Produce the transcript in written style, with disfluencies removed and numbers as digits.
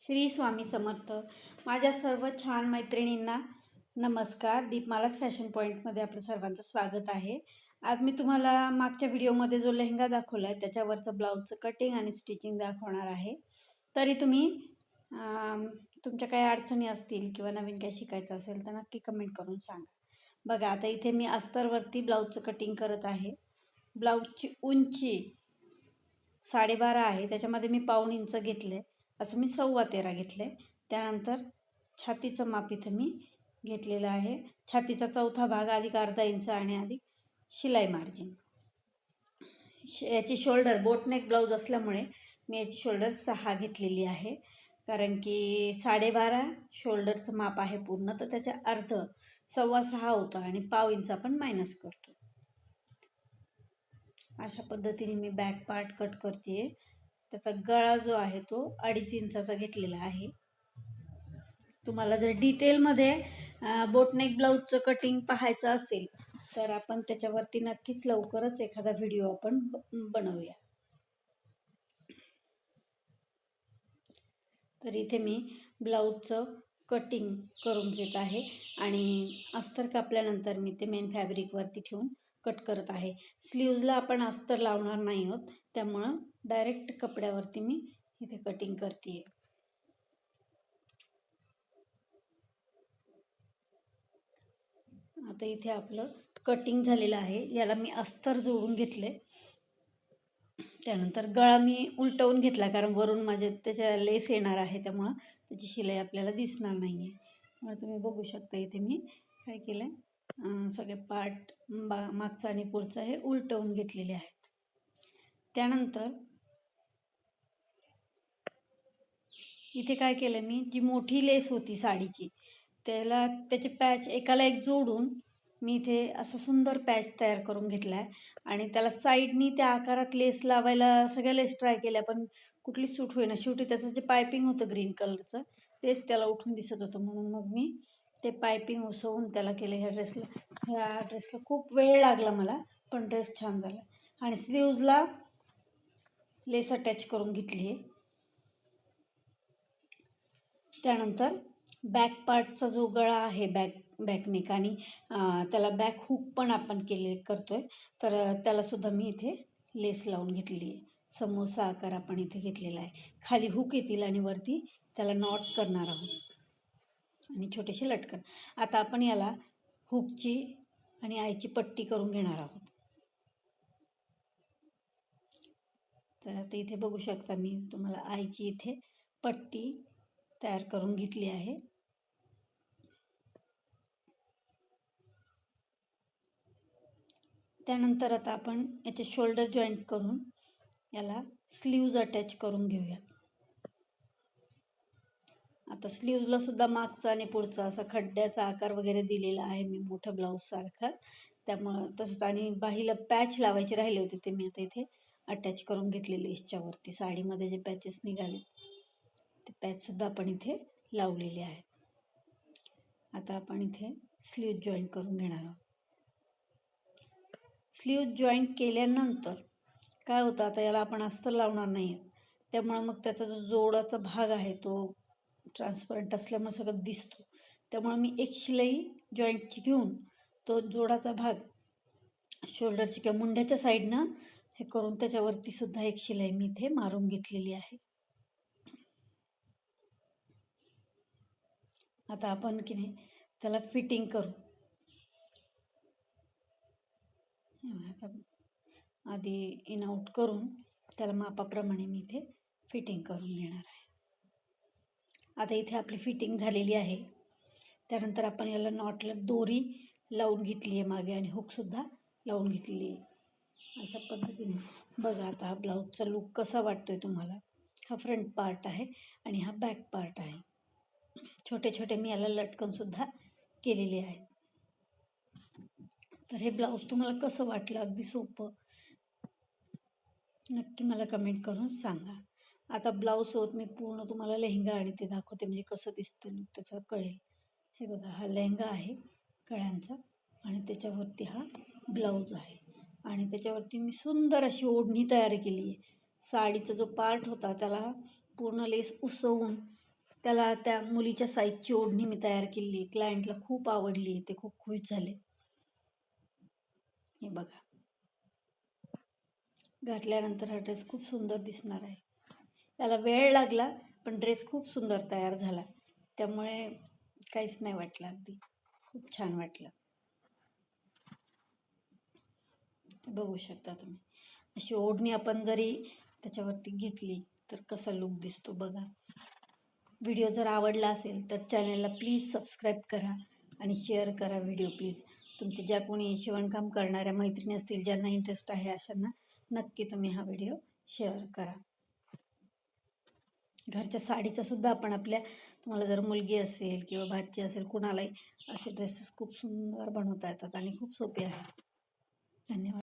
श्री स्वामी समर्थ. माझ्या सर्व छान मैत्रिणींना नमस्कार. दीपमालाच फॅशन पॉईंटमध्ये आपलं सर्वांचं स्वागत आहे. आज मी तुम्हाला मागच्या व्हिडिओमध्ये जो लेहंगा दाखवला आहे त्याच्यावरचं ब्लाऊजचं कटिंग आणि स्टिचिंग दाखवणार आहे. तरी तुम्ही तुमच्या काही अडचणी असतील किंवा नवीन काही शिकायचं असेल तर नक्की कमेंट करून सांगा. बघा, आता इथे मी अस्तरवरती ब्लाऊजचं कटिंग करत आहे. ब्लाऊजची उंची 12.5 आहे, त्याच्यामध्ये मी पाऊण इंच घेतले, असं मी 13.25 घेतले. त्यानंतर छातीचं माप इथं मी घेतलेलं आहे. छातीचा चौथा भाग अधिक अर्धा इंच आणि अधिक शिलाई मार्जिन. याची शोल्डर बोटनेक ब्लाऊज असल्यामुळे मी याची शोल्डर 6 घेतलेली आहे, कारण की 12.5 शोल्डरचं माप आहे पूर्ण, तर त्याच्या अर्ध 6.25 होतं आणि पाव इंच आपण मायनस करतो. अशा पद्धतीने मी बॅक पार्ट कट करते. त्याचा गळा जो आहे तो 2.5 इंचाचा घेतलेला आहे. तुम्हाला जर डिटेलमध्ये बोटनेक ब्लाऊजचं कटिंग पाहायचं असेल तर आपण त्याच्यावरती नक्कीच लवकरच एखादा व्हिडिओ आपण बनवूया. तर इथे मी ब्लाऊजचं कटिंग करून घेत आहे आणि अस्तर कापल्यानंतर मी ते मेन फॅब्रिकवरती ठेवून कट करत आहे. स्लीव्जला आपण अस्तर लावणार नाही आहोत, त्यामुळं डायरेक्ट कपड्यावरती मी इथे कटिंग करते. आता इथे आपलं कटिंग झालेलं आहे. याला मी अस्तर जोडून घेतले. त्यानंतर गळा मी उलटवून घेतला, कारण वरून माझे त्याच्या लेस येणार आहे, त्यामुळं त्याची शिलाई आपल्याला दिसणार नाही आहे. मग तुम्ही बघू शकता इथे मी काय केलं आहे, सगळे पार्ट मागचा आणि पुढचा हे उलटवून घेतलेले आहेत. त्यानंतर इथे काय केलं, मी जी मोठी लेस होती साडीची त्याचे पॅच एकाला एक जोडून मी इथे असा सुंदर पॅच तयार करून घेतला आहे आणि त्याला साईडनी त्या आकारात लेस लावायला सगळ्या लेस ट्राय केल्या, पण कुठली सूट होईना. शेवटी त्याचं जे पायपिंग होतं ग्रीन कलरचं तेच त्याला उठून दिसत होतं, म्हणून मग मी ते पायपिंग उसवून त्याला केलं. ह्या ड्रेसला खूप वेळ लागला मला, पण ड्रेस छान झाला. आणि स्लीव्जला लेस अटॅच करून घेतली आहे. त्यानंतर बॅक पार्टचा जो गळा आहे, बॅकनेक आणि त्याला बॅक हुक पण आपण करतोय, तर त्याला सुद्धा मी इथे लेस लावून घेतली आहे. समोसा आकार आपण इथे घेतलेला आहे. खाली हुक येतील आणि वरती त्याला नॉट करणार आहोत आणि छोटेसे लटकन. आता आपण याला हुकची आणि आईची पट्टी करून घेणार आहोत. तर आता इथे बघू शकता, मी तुम्हाला आईची इथे पट्टी तयार करून घेतली आहे. त्यानंतर आता आपण याचे शोल्डर जॉईंट करून याला स्लीव्ज अटॅच करून घेऊयात. आता स्लीव्जला सुद्धा मागचा आणि पुढचा असा खड्ड्याचा आकार वगैरे दिलेला आहे मी, मोठ्या ब्लाऊज सारखाच. त्यामुळं तसंच, आणि बाहीला पॅच लावायचे राहिले होते ते मी आता इथे अटॅच करून घेतलेले. लेसच्या वरती साडीमध्ये जे पॅचेस निघाले ते पॅच सुद्धा आपण इथे लावलेले आहेत. आता आपण इथे स्लीव्ज जॉईंट करून घेणार आहोत. स्लीव्ज जॉईंट केल्यानंतर काय होतं, आता याला आपण अस्तर लावणार नाही, त्यामुळं मग त्याचा जो जोडाचा भाग आहे तो ट्रान्सपरंट असल्यामुळे सगळं दिसतो. त्यामुळे मी एक शिलाई जॉईंटची घेऊन तो जोडाचा भाग शोल्डरची किंवा मुंड्याच्या साईडनं हे करून त्याच्यावरती सुद्धा एक शिलाई मी इथे मारून घेतलेली आहे. आता आपण की नाही त्याला फिटिंग करू. आता आधी इन आउट करून त्याला मापाप्रमाणे मी इथे फिटिंग करून घेणार आहे. आता इथे आपली फिटिंग झालेली आहे. त्यानंतर आपण याला नॉटला दोरी लावून घेतली आहे मागे आणि हुकसुद्धा लावून घेतलेली आहे. अशा पद्धतीने बघा आता हा ब्लाऊजचा लुक कसा वाटतोय तुम्हाला. हा फ्रंट पार्ट आहे आणि हा बॅक पार्ट आहे. छोटे छोटे मी याला लटकनसुद्धा केलेले आहेत. तर हे ब्लाऊज तुम्हाला कसं वाटलं, अगदी सोपं, नक्की मला कमेंट करून सांगा. आता ब्लाऊज सोबत मी पूर्ण तुम्हाला लेहंगा आणि ते दाखवते, म्हणजे कसं दिसतं लुक त्याचं कळेल. हे बघा, हा लेहंगा आहे कळ्यांचा आणि त्याच्यावरती हा ब्लाऊज आहे आणि त्याच्यावरती मी सुंदर अशी ओढणी तयार केली आहे. साडीचा जो पार्ट होता त्याला पूर्ण लेस उसवून त्याला त्या मुलीच्या साईजची ओढणी मी तयार केली. क्लायंटला खूप आवडली, ते खूप खुश झाले. हे बघा, घातल्यानंतर हा ड्रेस खूप सुंदर दिसणार आहे. त्याला वेळ लागला, पण ड्रेस खूप सुंदर तयार झाला. त्यामुळे काहीच नाही वाटलं, अगदी खूप छान वाटलं. बघू शकता तुम्ही, अशी ओढणी आपण जरी त्याच्यावरती घेतली तर कसा लुक दिसतो बघा. व्हिडिओ जर आवडला असेल तर चॅनलला प्लीज सबस्क्राईब करा आणि शेअर करा व्हिडिओ प्लीज. तुमच्या ज्या कोणी शिवणकाम करणाऱ्या मैत्रिणी असतील, ज्यांना इंटरेस्ट आहे, अशांना नक्की तुम्ही हा व्हिडिओ शेअर करा. घरच्या साडीचा सुद्धा आपण आपल्या, तुम्हाला जर मुलगी असेल किंवा भाची असेल, कुणालाही असे ड्रेसेस खूप सुंदर बनवता येतात आणि खूप सोपे आहेत. धन्यवाद.